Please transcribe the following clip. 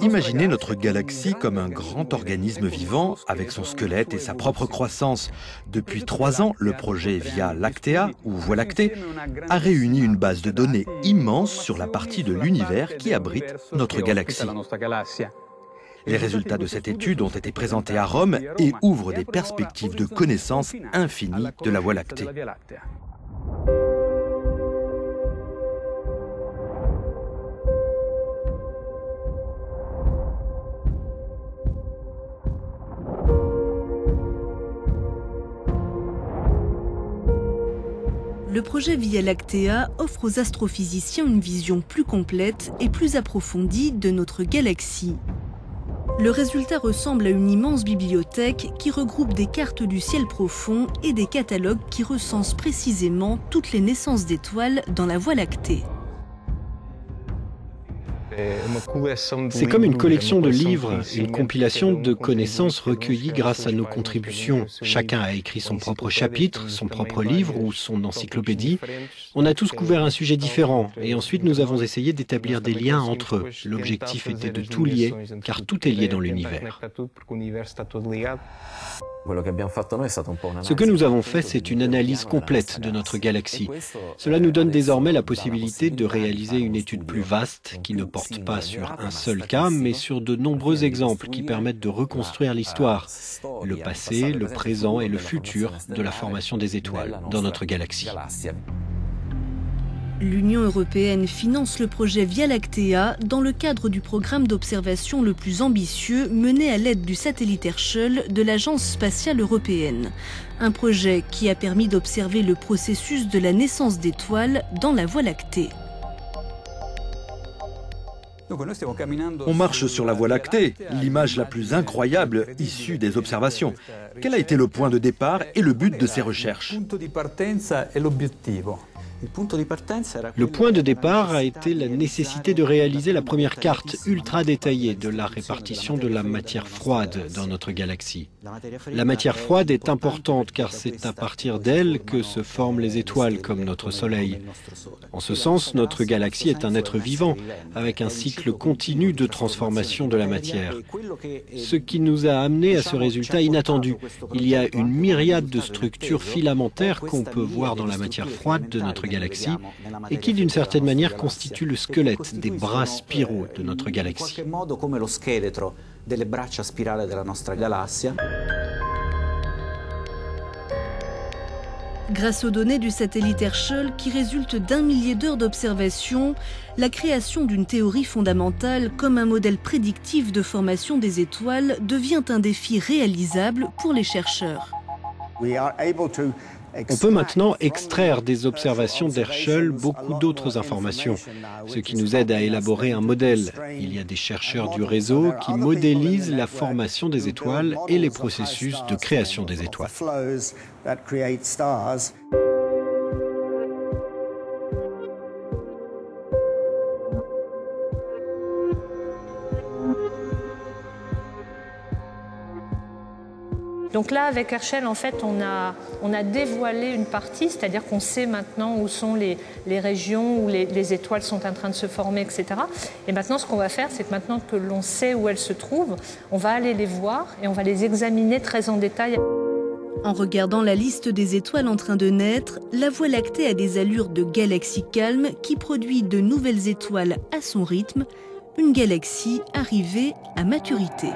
Imaginez notre galaxie comme un grand organisme vivant avec son squelette et sa propre croissance. Depuis 3 ans, le projet Via Lactea, ou Voie lactée, a réuni une base de données immense sur la partie de l'univers qui abrite notre galaxie. Les résultats de cette étude ont été présentés à Rome et ouvrent des perspectives de connaissances infinies de la Voie lactée. Le projet Via Lactea offre aux astrophysiciens une vision plus complète et plus approfondie de notre galaxie. Le résultat ressemble à une immense bibliothèque qui regroupe des cartes du ciel profond et des catalogues qui recensent précisément toutes les naissances d'étoiles dans la Voie lactée. C'est comme une collection de livres, une compilation de connaissances recueillies grâce à nos contributions. Chacun a écrit son propre chapitre, son propre livre ou son encyclopédie. On a tous couvert un sujet différent et ensuite nous avons essayé d'établir des liens entre eux. L'objectif était de tout lier, car tout est lié dans l'univers. Ce que nous avons fait, c'est une analyse complète de notre galaxie. Cela nous donne désormais la possibilité de réaliser une étude plus vaste qui ne porte pas sur un seul cas, mais sur de nombreux exemples qui permettent de reconstruire l'histoire, le passé, le présent et le futur de la formation des étoiles dans notre galaxie. L'Union européenne finance le projet Via Lactea dans le cadre du programme d'observation le plus ambitieux mené à l'aide du satellite Herschel de l'Agence spatiale européenne. Un projet qui a permis d'observer le processus de la naissance d'étoiles dans la Voie lactée. On marche sur la Voie lactée, l'image la plus incroyable issue des observations. Quel a été le point de départ et le but de ces recherches ? Le point de départ a été la nécessité de réaliser la première carte ultra détaillée de la répartition de la matière froide dans notre galaxie. La matière froide est importante car c'est à partir d'elle que se forment les étoiles comme notre Soleil. En ce sens, notre galaxie est un être vivant avec un cycle continu de transformation de la matière. Ce qui nous a amené à ce résultat inattendu. Il y a une myriade de structures filamentaires qu'on peut voir dans la matière froide de notre galaxie et qui d'une certaine manière constituent le squelette des bras spiraux de notre galaxie. Grâce aux données du satellite Herschel qui résultent d'1 millier d'heures d'observation, la création d'une théorie fondamentale comme un modèle prédictif de formation des étoiles devient un défi réalisable pour les chercheurs. On peut maintenant extraire des observations d'Herschel beaucoup d'autres informations, ce qui nous aide à élaborer un modèle. Il y a des chercheurs du réseau qui modélisent la formation des étoiles et les processus de création des étoiles. Donc là, avec Herschel, en fait, on a dévoilé une partie, c'est-à-dire qu'on sait maintenant où sont les régions où les étoiles sont en train de se former, etc. Et maintenant, ce qu'on va faire, c'est que maintenant que l'on sait où elles se trouvent, on va aller les voir et on va les examiner très en détail. En regardant la liste des étoiles en train de naître, la Voie lactée a des allures de galaxie calme qui produit de nouvelles étoiles à son rythme, une galaxie arrivée à maturité.